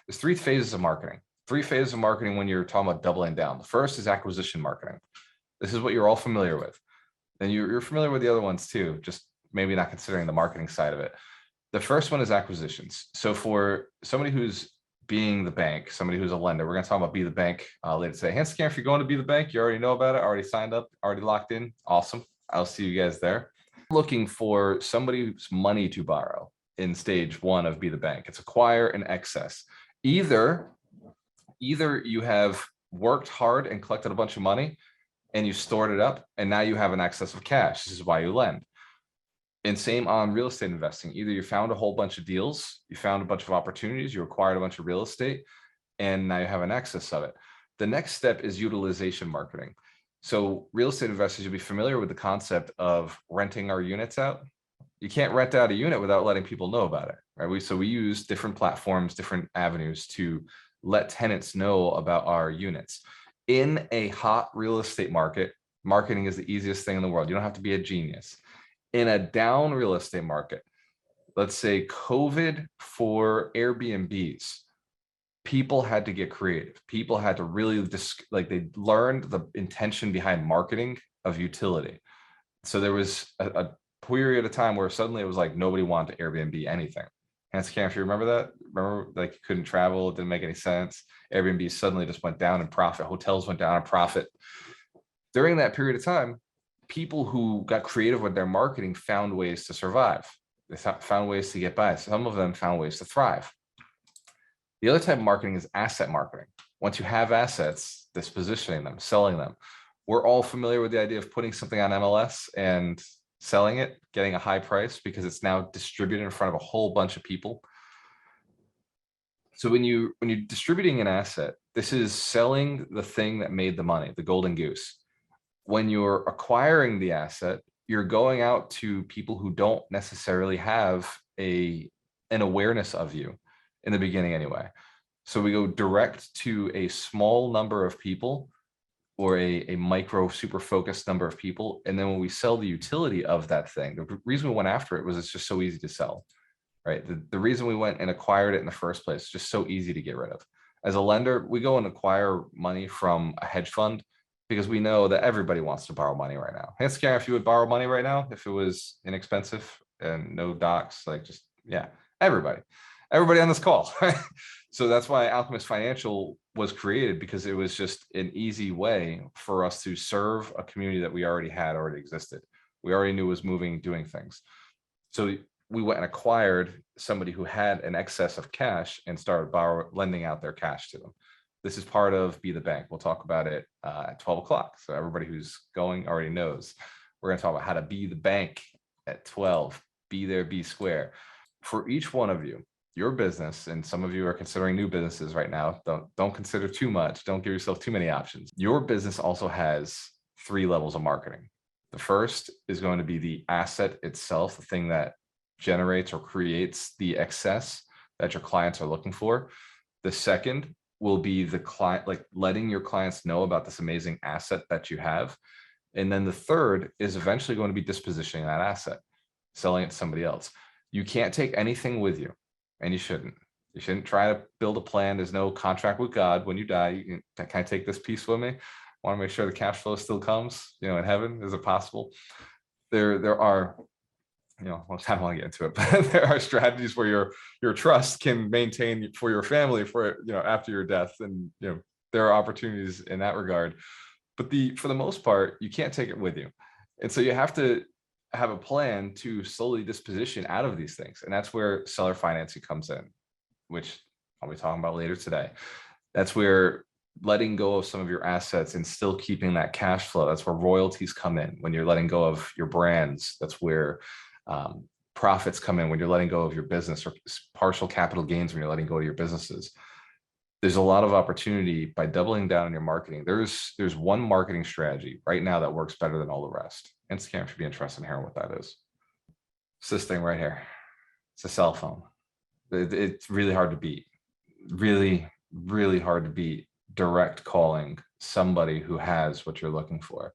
There's three phases of marketing. Three phases of marketing when you're talking about doubling down. The first is acquisition marketing. This is what you're all familiar with. And you're familiar with the other ones too, just maybe not considering the marketing side of it. The first one is acquisitions. So for somebody who's being the bank, somebody who's a lender, we're going to talk about Be the Bank later today. Handscan, if you're going to Be the Bank, you already know about it, already signed up, already locked in. Awesome. I'll see you guys there. Looking for somebody's money to borrow in stage one of Be the Bank. It's acquire an excess. Either you have worked hard and collected a bunch of money and you stored it up and now you have an excess of cash. This is why you lend. And same on real estate investing. Either you found a whole bunch of deals, you found a bunch of opportunities, you acquired a bunch of real estate, and now you have an excess of it. The next step is utilization marketing. So real estate investors, you'll be familiar with the concept of renting our units out. You can't rent out a unit without letting people know about it, right? So we use different platforms, different avenues to let tenants know about our units. In a hot real estate market, marketing is the easiest thing in the world. You don't have to be a genius. In a down real estate market, let's say COVID for Airbnbs, people had to get creative. People had to really they learned the intention behind marketing of utility. So there was a period of time where suddenly it was like nobody wanted to Airbnb anything. Handscan, if you remember that, like you couldn't travel, it didn't make any sense. Airbnb suddenly just went down in profit. Hotels went down in profit. During that period of time, people who got creative with their marketing found ways to survive. They found ways to get by. Some of them found ways to thrive. The other type of marketing is asset marketing. Once you have assets, dispositioning them, selling them. We're all familiar with the idea of putting something on MLS and selling it, getting a high price because it's now distributed in front of a whole bunch of people. So when you're distributing an asset, this is selling the thing that made the money, the golden goose. When you're acquiring the asset, you're going out to people who don't necessarily have an awareness of you in the beginning anyway. So we go direct to a small number of people or a micro super focused number of people. And then when we sell the utility of that thing, the reason we went after it was it's just so easy to sell, right? The reason we went and acquired it in the first place is just so easy to get rid of. As a lender, we go and acquire money from a hedge fund because we know that everybody wants to borrow money right now. Handscan, if you would borrow money right now, if it was inexpensive and no docs, like just, yeah, everybody on this call. So that's why Alchemist Financial was created, because it was just an easy way for us to serve a community that we already existed. We already knew was moving, doing things. So we went and acquired somebody who had an excess of cash and started lending out their cash to them. This is part of Be the Bank. We'll talk about it at 12 o'clock. So everybody who's going already knows. We're going to talk about how to be the bank at 12. Be there, be square. For each one of you, your business, and some of you are considering new businesses right now. Don't consider too much. Don't give yourself too many options. Your business also has 3 levels of marketing. The first is going to be the asset itself, the thing that generates or creates the excess that your clients are looking for. The second will be the client, like letting your clients know about this amazing asset that you have. And then the third is eventually going to be dispositioning that asset, selling it to somebody else. You can't take anything with you, and you shouldn't. You shouldn't try to build a plan. There's no contract with God. When you die, you can I take this piece with me? I want to make sure the cash flow still comes, in heaven. Is it possible? There are, I don't want to get into it, but there are strategies where your trust can maintain for your family for, after your death. And, there are opportunities in that regard, but for the most part, you can't take it with you. And so you have to have a plan to slowly disposition out of these things. And that's where seller financing comes in, which I'll be talking about later today. That's where letting go of some of your assets and still keeping that cash flow. That's where royalties come in. When you're letting go of your brands, that's where profits come in. When you're letting go of your business, or partial capital gains when you're letting go of your businesses. There's a lot of opportunity by doubling down on your marketing. There's one marketing strategy right now that works better than all the rest. Instagram should be interested in hearing what that is. It's this thing right here. It's a cell phone. It's really hard to beat. Really, really hard to beat direct calling somebody who has what you're looking for.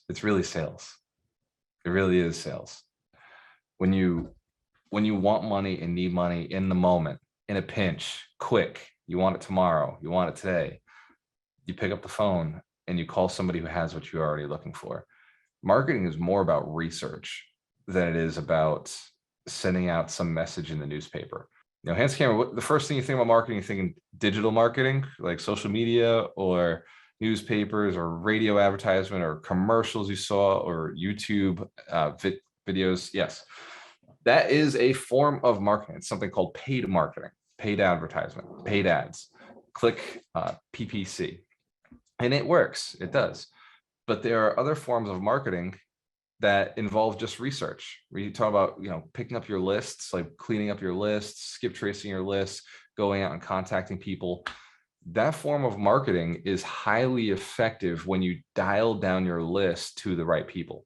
It's really sales. It really is sales. When you want money and need money in the moment, in a pinch, quick, you want it tomorrow, you want it today, you pick up the phone and you call somebody who has what you're already looking for. Marketing is more about research than it is about sending out some message in the newspaper. Hands camera, the first thing you think about marketing, you thinking digital marketing, like social media or newspapers or radio advertisement or commercials you saw or YouTube videos. Yes, that is a form of marketing. It's something called paid marketing, paid advertisement, paid ads, click PPC. And it works, it does. But there are other forms of marketing that involve just research. We talk about, picking up your lists, like cleaning up your lists, skip tracing your lists, going out and contacting people. That form of marketing is highly effective when you dial down your list to the right people.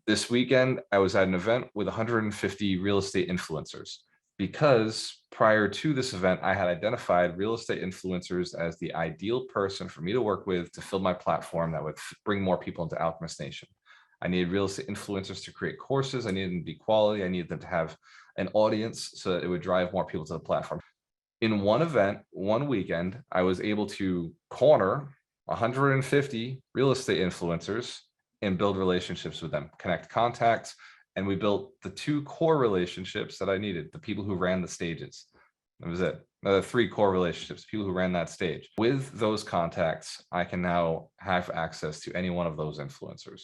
This weekend, I was at an event with 150 real estate influencers because prior to this event, I had identified real estate influencers as the ideal person for me to work with to fill my platform that would bring more people into Alchemist Nation. I needed real estate influencers to create courses. I needed them to be quality. I needed them to have an audience so that it would drive more people to the platform. In one event, one weekend, I was able to corner 150 real estate influencers and build relationships with them, connect contacts. And we built the two core relationships that I needed, the people who ran the stages. That was it. The three core relationships, people who ran that stage. With those contacts, I can now have access to any one of those influencers.